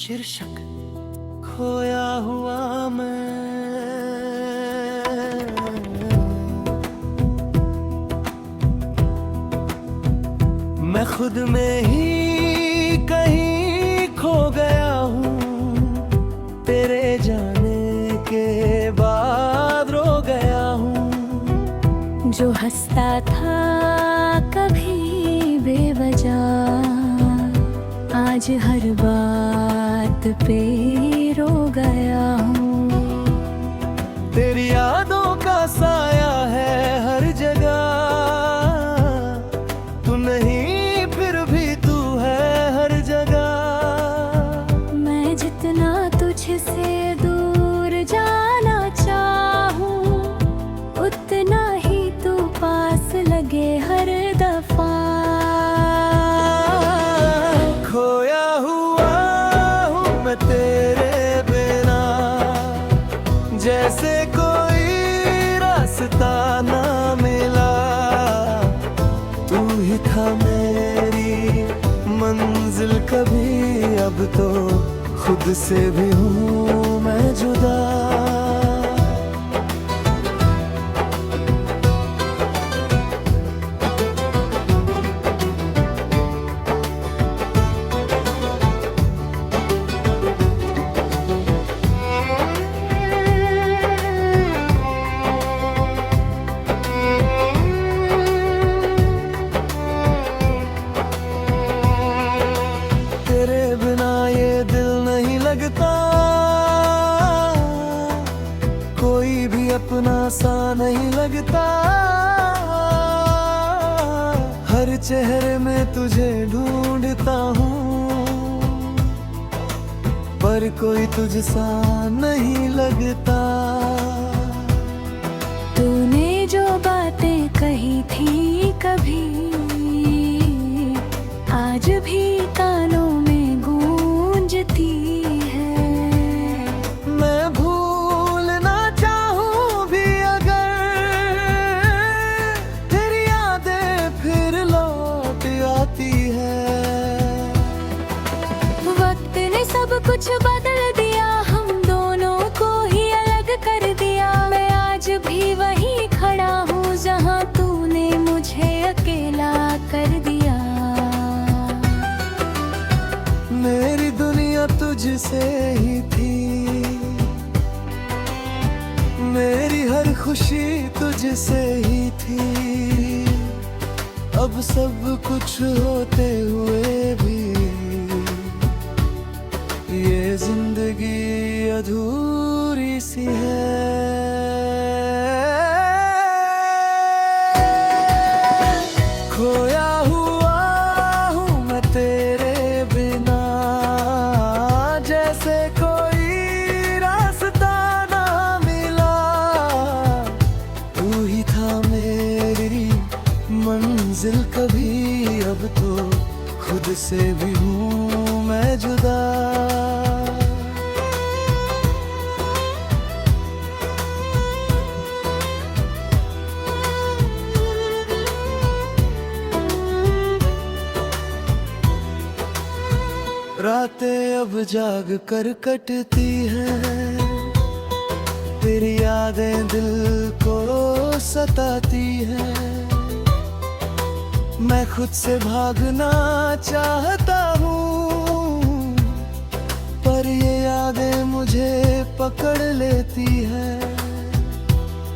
शीर्षक खोया हुआ मैं खुद में ही कहीं खो गया हूँ। तेरे जाने के बाद रो गया हूँ। जो हंसता था कभी बेवजह, आज हर बात पे रो गया हूँ। तेरी यादों का साया है हर जगह, तू नहीं फिर भी तू है हर जगह। मैं जितना तुझसे दूर जाना चाहूँ, उतना ही तू पास लगे हर दफा। खोया हुआ हूँ मैं तेरे बिना, जैसे कोई रास्ता ना मिला। तू ही था मेरी मंजिल कभी, अब तो खुद से भी हूँ मैं जुदा। तेरे बिना ये दिल नहीं लगता, कोई भी अपना सा नहीं लगता। हर चेहरे में तुझे ढूंढता हूँ, पर कोई तुझसा नहीं लगता। तूने जो बातें कही थी कभी, आज भी कानों में गूंजती है। मैं भूलना चाहूँ भी अगर, तेरी यादें फिर लौट आती है। वक्त ने सब कुछ बदल दिया, हम दोनों को ही अलग कर दिया। मैं आज भी वहीं खड़ा हूँ जहाँ तूने मुझे अकेला कर दिया। मेरी दुनिया तुझसे ही थी, मेरी हर खुशी तुझसे ही थी। अब सब कुछ होते हुए भी ये जिंदगी अधूरी सी है। खोया हुआ हूँ मैं तेरे बिना, जैसे कोई रास्ता ना मिला। तू ही था मेरी मंजिल कभी, अब तो खुद से भी हूँ मैं जुदा। रातें अब जाग कर कटती हैं, तेरी यादें दिल को सताती हैं। मैं खुद से भागना चाहता हूँ, पर ये यादें मुझे पकड़ लेती हैं।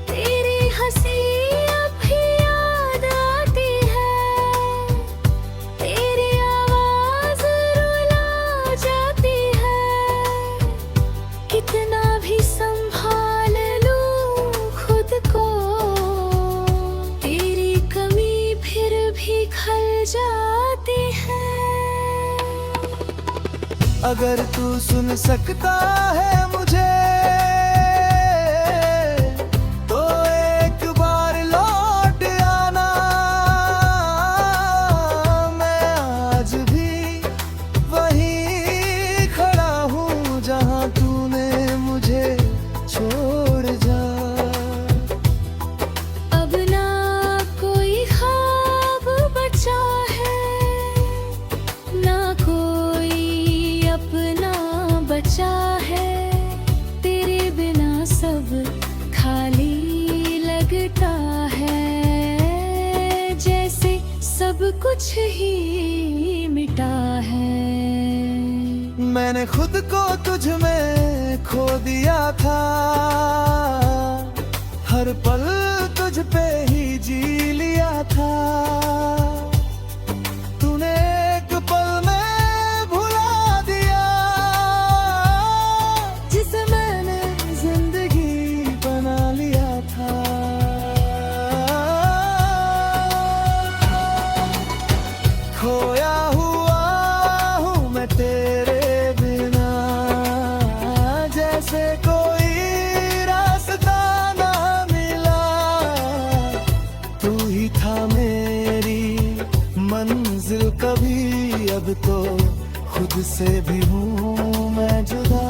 तेरी हंसी अब भी याद आती है, तेरी आवाज रुला जाती है। कितना भी संभाल लूं खुद को, तेरी कमी फिर भी खल जाती है। अगर तू सुन सकता है मुझे, तो एक बार लौट आना। मैं आज भी वहीं खड़ा हूँ जहाँ तूने मुझे छोड़ जा। अब ना कोई ख्वाब बचा है, ना कोई अपना कुछ ही मिटा है। मैंने खुद को तुझ में खो दिया था, हर पल तुझ पे ही जी लिया था। तूने एक पल में भुला दिया जिसे मैंने जिंदगी बना लिया था। खोया हुआ हूँ मैं तेरे बिना, जैसे कोई रास्ता ना मिला। तू ही था मेरी मंजिल कभी, अब तो खुद से भी हूँ मैं जुदा।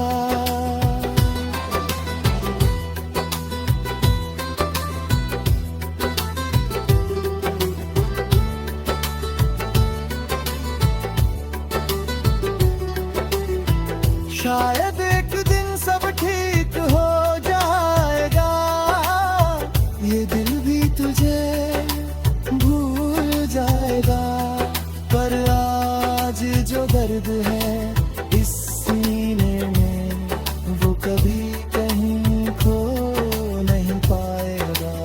शायद एक दिन सब ठीक हो जाएगा, ये दिल भी तुझे भूल जाएगा। पर आज जो दर्द है इस सीने में, वो कभी कहीं खो नहीं पाएगा।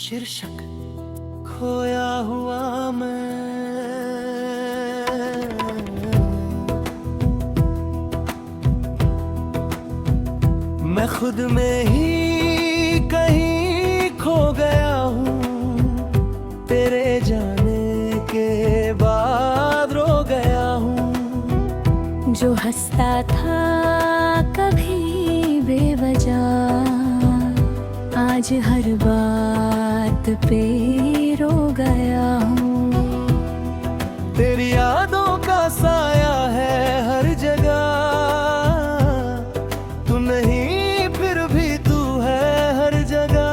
शीर्षक खोया हुआ मैं खुद में ही कहीं खो गया हूँ। तेरे जाने के बाद रो गया हूँ। जो हंसता था कभी बेवजह, आज हर बात पे रो गया हूँ। तेरी यादों का साया है हर जगह, तू नहीं फिर भी तू है हर जगह।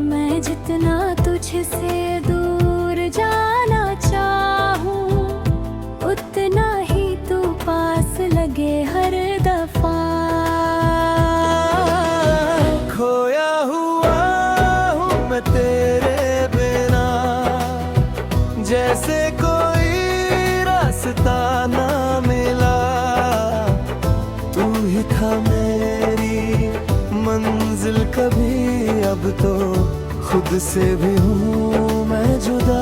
मैं जितना तुझसे दूर जाना चाहूँ, उतना ही तू पास लगे हर दफा। खोया हुआ हूँ मैं तेरे बिना, जैसे कोई रास्ता ना मिला। तू ही था मेरी मंजिल कभी, अब तो खुद से भी हूँ मैं जुदा।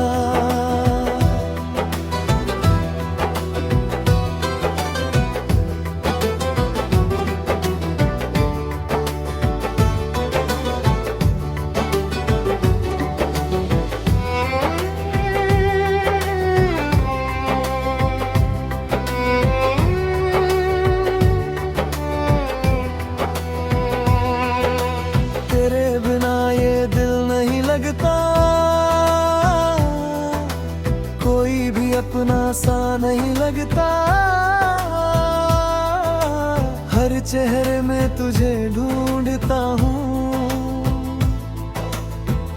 तेरे बिना ये दिल नहीं लगता, कोई भी अपना सा नहीं लगता। हर चेहरे में तुझे ढूंढता हूँ,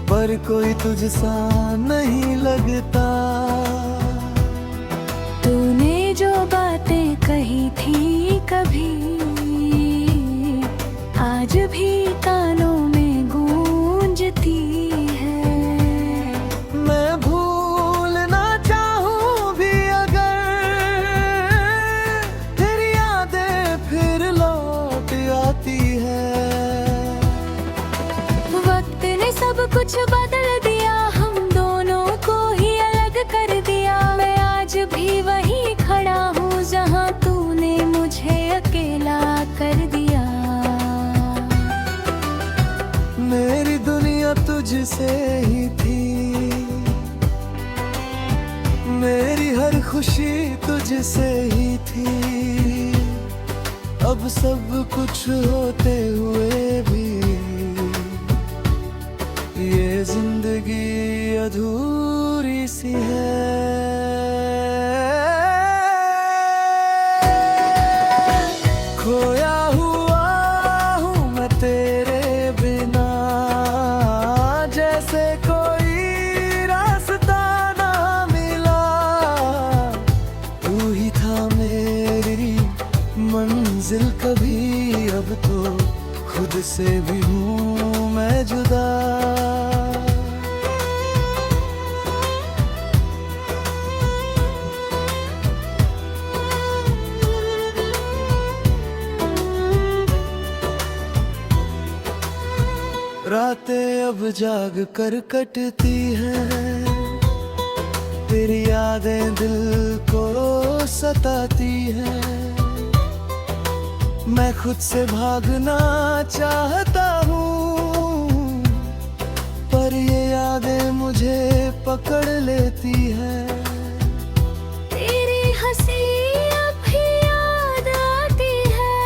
पर कोई तुझसा नहीं लगता। तूने जो बातें कही थी कभी, आज भी कानों में गूंजती है। मैं भूलना चाहूँ भी अगर, तेरी यादें फिर लौट आती है। वक्त ने सब कुछ बदल दिया, हम दोनों को ही अलग कर दिया। मैं आज भी वहीं खड़ा हूँ जहाँ तूने मुझे अकेला कर दिया। मेरी दुनिया तुझसे ही थी, मेरी हर खुशी तुझसे ही थी। अब सब कुछ होते हुए भी ये जिंदगी अधूरी सी है। खोया हुआ हूँ मैं तेरे बिना, जैसे कोई तो खुद से भी हूँ मैं जुदा। रातें अब जाग कर कटती हैं, तेरी यादें दिल को सताती हैं। मैं खुद से भागना चाहता हूँ, पर ये यादें मुझे पकड़ लेती हैं। तेरी हंसी अब भी याद आती है,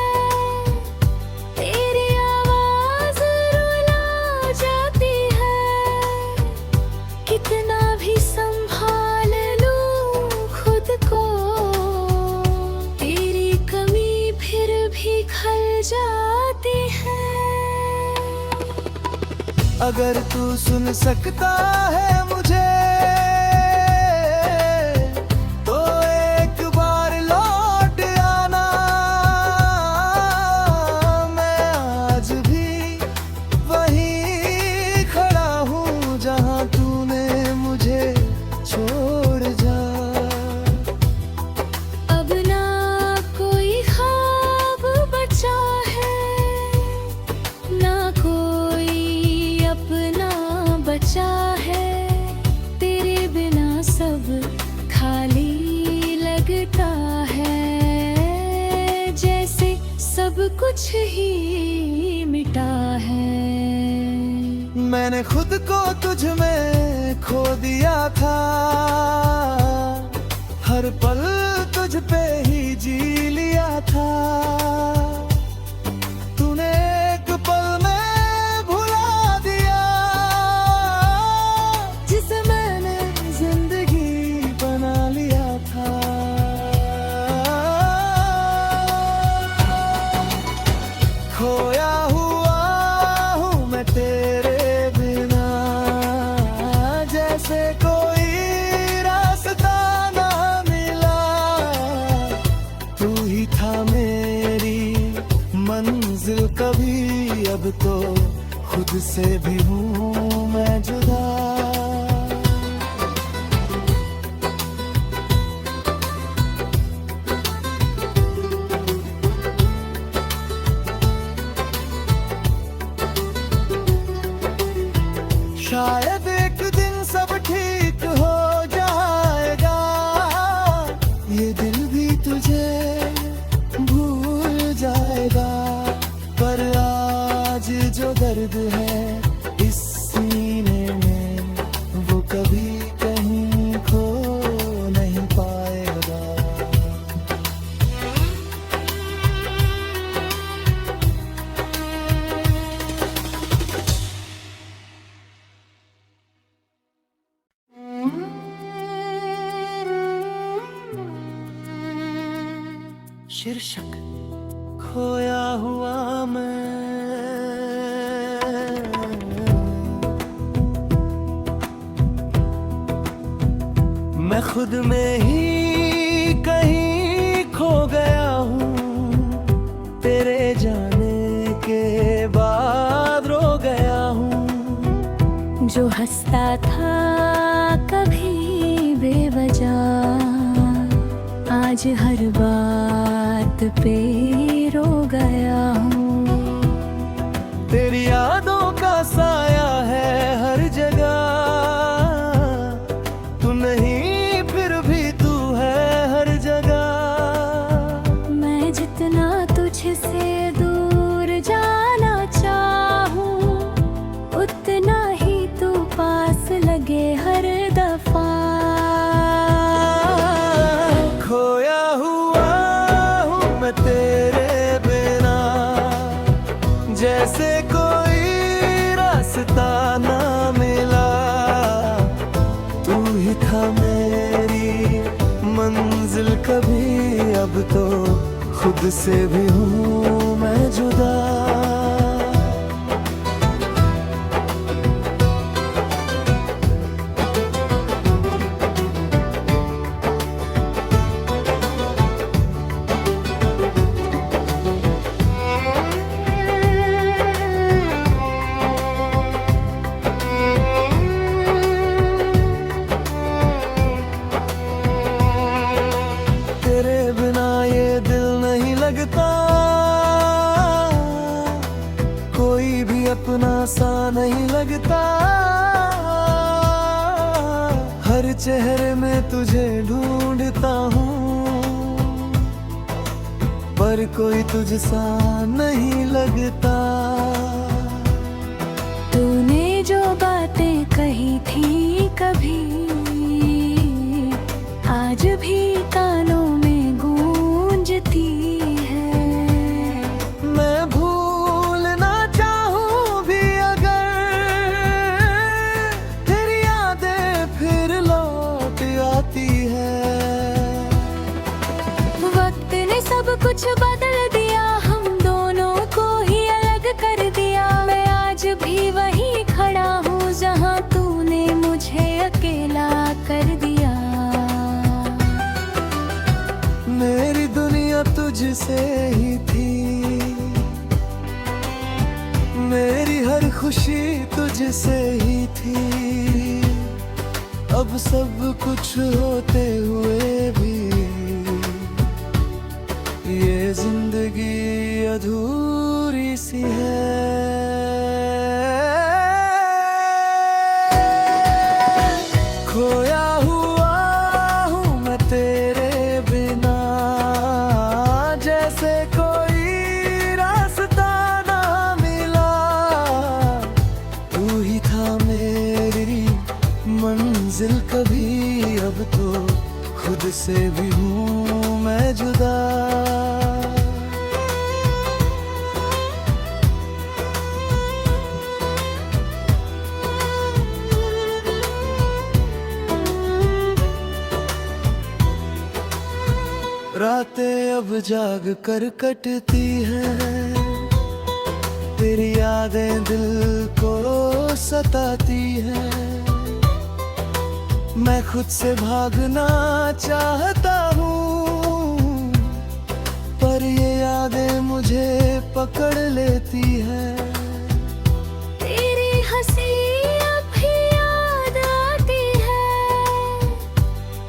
तेरी आवाज रुला जाती है। कितना भी संभाल लूं खुद को, तेरी कमी फिर भी खल जाती है। अगर तू सुन सकता है मुझे तो एक बार लौट आना। मैं आज भी वहीं खड़ा हूँ जहाँ तूने मुझे छोड़ जा। अब ना कोई ख्वाब बचा है, ना कोई अपना बचा है। तेरे बिना सब खाली लगता है, जैसे सब कुछ ही मिटा है। मैंने खुद को तुझ में खो दिया था, हर पल तुझ पे ही जी लिया था। तूने एक पल में भुला दिया, जिसे मैंने जिंदगी बना लिया था। खोया हुआ हूँ मैं तेरे बिना, जैसे कोई रास्ता ना मिला। तू ही था मेरी मंजिल कभी, अब तो खुद से भी हूँ मैं जुदा। शायद एक दिन सब ठीक हो जाएगा, ये दिल भी तुझे भूल जाएगा। पर आज जो दर्द है इस सीने में, वो कभी कहीं खो नहीं पाएगा। शीर्षक खोया हुआ मैं खुद में ही कहीं खो गया हूँ। तेरे जाने के बाद रो गया हूँ। जो हंसता था कभी बेवजह, आज हर बात पे रो गया हूँ। तेरी यादों का साया है हर जगह, तू नहीं फिर भी तू है हर जगह। मैं जितना तुझसे दूर जाना चाहूँ, उतना ही तू पास लगे हर दफा। खोया हुआ हूँ मैं तेरे बिना, जैसे कोई रास्ता ना मिला। तू ही था मेरी मंजिल कभी, अब तो खुद से भी हूँ मैं जुदा। चेहरे में तुझे ढूंढता हूँ, पर कोई तुझसा नहीं लगता। तूने जो बातें कही थी कभी, आज भी कानों में गूंजती है। मैं भूलना चाहूं भी अगर, तेरी यादें फिर लौट आती है। वक्त ने सब कुछ बदल दिया, हम दोनों को ही अलग कर दिया। मैं आज भी वहीं खड़ा हूँ जहाँ तूने मुझे अकेला कर दिया। मेरी दुनिया तुझसे ही थी, मेरी हर खुशी तुझसे ही थी। अब सब कुछ होते हुए भी ये जिंदगी अधूरी सी है। खोया हुआ हूँ मैं तेरे बिना, जैसे कोई रास्ता ना मिला। तू ही था मेरी मंजिल कभी, अब तो खुद से भी हूँ मैं जुदा। रातें अब जाग कर कटती हैं, तेरी यादें दिल को सताती हैं। मैं खुद से भागना चाहता हूँ, पर ये यादें मुझे पकड़ लेती हैं। तेरी हंसी अब भी याद आती है,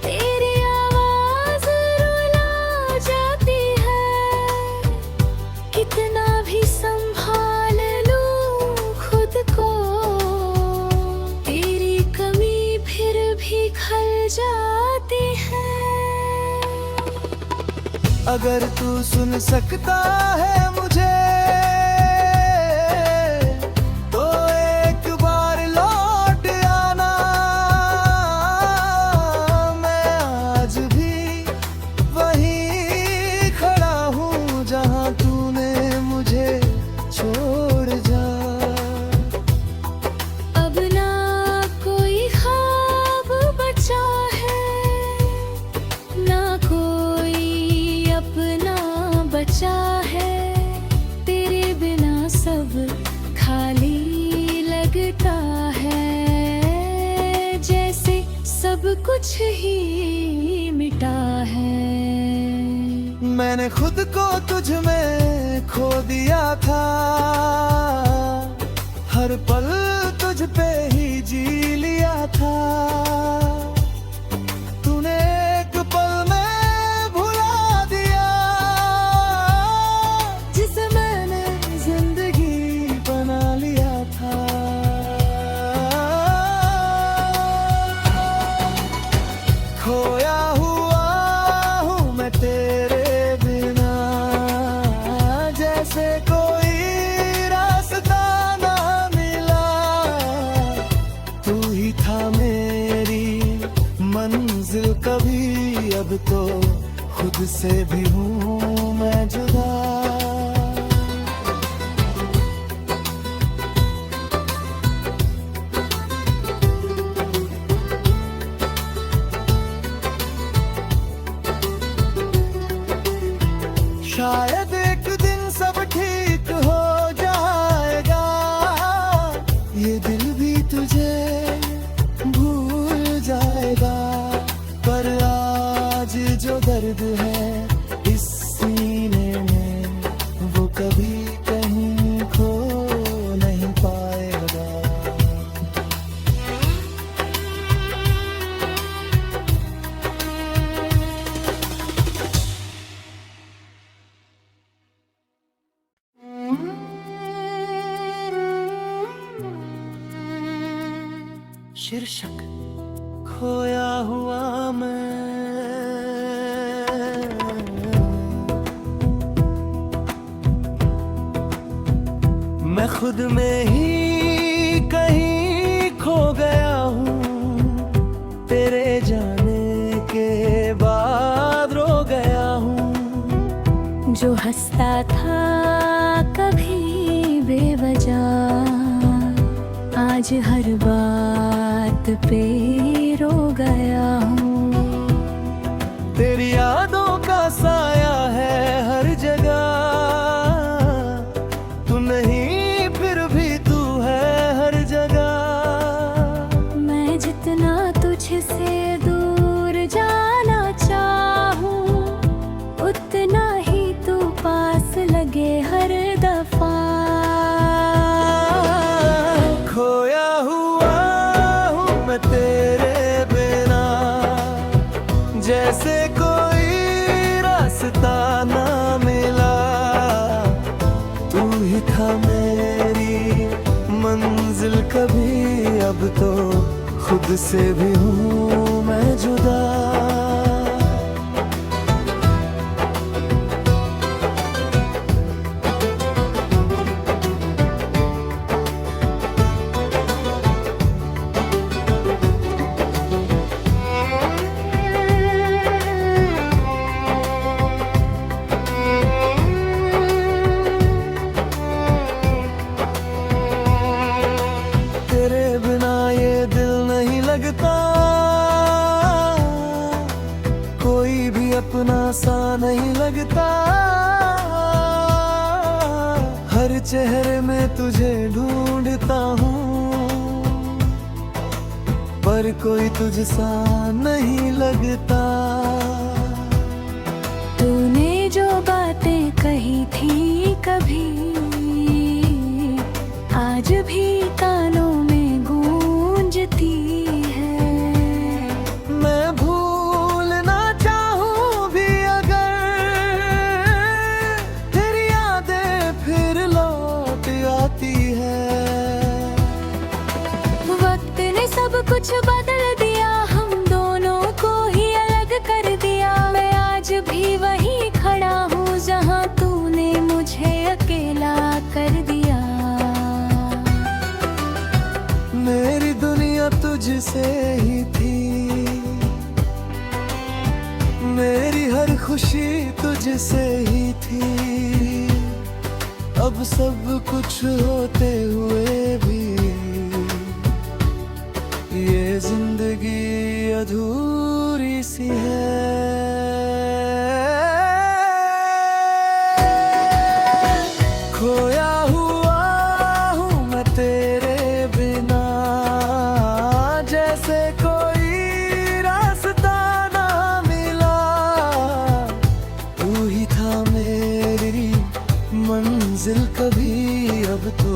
तेरी आवाज रुला जाती है। कितना भी संभाल लूं खुद को, तेरी कमी फिर भी खल जाती है। अगर तू सुन सकता है मुझे, तो एक बार लौट आना। मैं आज भी वहीं खड़ा हूँ जहाँ तूने मुझे छोड़ जा। अब ना कोई ख्वाब बचा है, ना कोई अपना बचा है। तेरे बिना सब खाली लगता है, जैसे सब कुछ ही मिटा है। मैंने खुद को तुझ में खो दिया था, हर पल तुझ पे ही जी लिया था। तूने एक पल में भुला दिया, जिसे मैंने जिंदगी बना लिया था। खोया हुआ हूँ मैं तेरे बिना, जैसे कोई रास्ता ना मिला। तू ही था मेरी मंजिल कभी, अब तो खुद से भी हूँ मैं जुदा। शायद एक दिन सब ठीक हो जाएगा, ये दिल भी तुझे भूल जाएगा। पर आज जो दर्द है इस सीने में, वो कभी कहीं खो नहीं पाएगा। शीर्षक खोया हुआ मैं खुद में ही कहीं खो गया हूँ, तेरे जाने के बाद रो गया हूँ। जो हंसता था कभी बेवजह, आज हर बात पे रो गया हूँ। तेरी यादों का साया है हर जगह, तू नहीं फिर भी तू है हर जगह। मैं जितना तुझसे दूर जाना चाहूँ, उतना ही तू पास लगे हर दफा। खोया हुआ हूँ मैं तेरे बिना, जैसे कोई रास्ता ना मिला। तू ही था मेरी मंजिल कभी, अब तो खुद से भी हूँ मैं जुदा। तेरे बिना ये दिल नहीं लगता, कोई भी अपना सा नहीं लगता। हर चेहरे में तुझे ढूंढता हूँ, पर कोई तुझसा नहीं लगता। तूने जो बातें कही थी कभी, आज भी कानों में गूंजती है। मैं भूलना चाहूँ भी अगर, तेरी यादें फिर लौट आती है। वक्त ने सब कुछ बदल दिया, हम दोनों को ही अलग कर दिया। मैं आज भी वहीं खड़ा हूँ जहाँ तूने मुझे अकेला कर दिया। मेरी दुनिया तुझसे ही थी, मेरी हर खुशी तुझसे ही थी। अब सब कुछ होते हुए भी ये जिंदगी अधूरी सी है। खोया हुआ हूँ मैं तेरे बिना, जैसे कोई रास्ता ना मिला। तू ही था मेरी मंजिल कभी, अब तो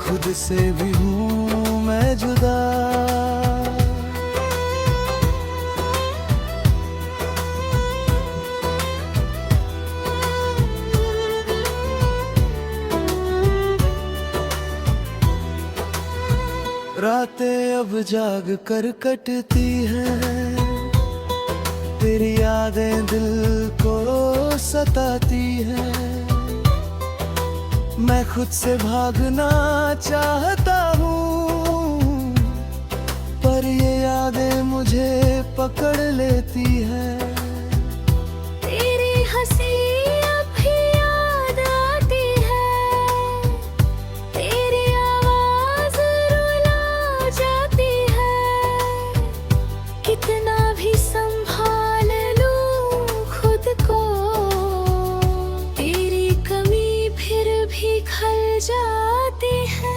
खुद से भी हूँ मैं जुदा। रातें अब जाग कर कटती हैं, तेरी यादें दिल को सताती हैं। मैं खुद से भागना चाहता हूँ, पर ये यादें मुझे पकड़ लेती हैं। तेरी हंसी अब भी याद आती है, तेरी आवाज रुला जाती है। कितना भी संभाल लूं खुद को, तेरी कमी फिर भी खल जाती है।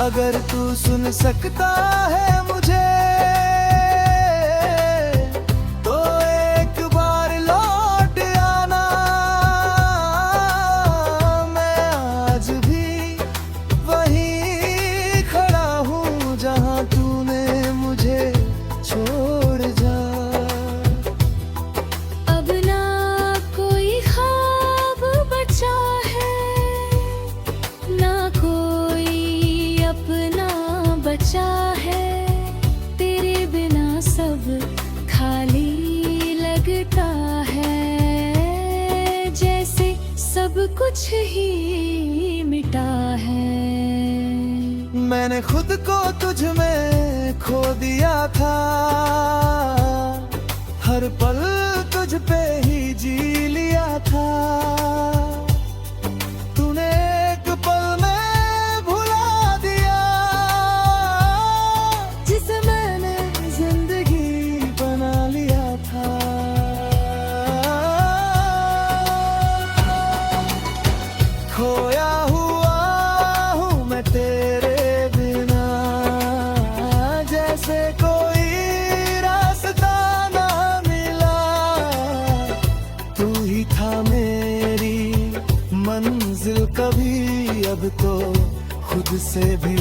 अगर तू सुन सकता है मुझे, तो एक बार लौट आना। मैं आज भी वहीं खड़ा हूँ जहाँ तूने मुझे छोड़ जा। अब ना कोई ख्वाब बचा है, ना कोई अपना बचा है। कुछ ही मिटा है। मैंने खुद को तुझ में खो दिया था, हर पल तुझ पे ही जी लिया था। तूने एक पल में भुला दिया जिसे मैंने जिंदगी बना लिया था। खोया हुआ हूँ मैं तेरे बिना, जैसे कोई रास्ता ना मिला। तू ही था मेरी मंजिल कभी, अब तो खुद से भी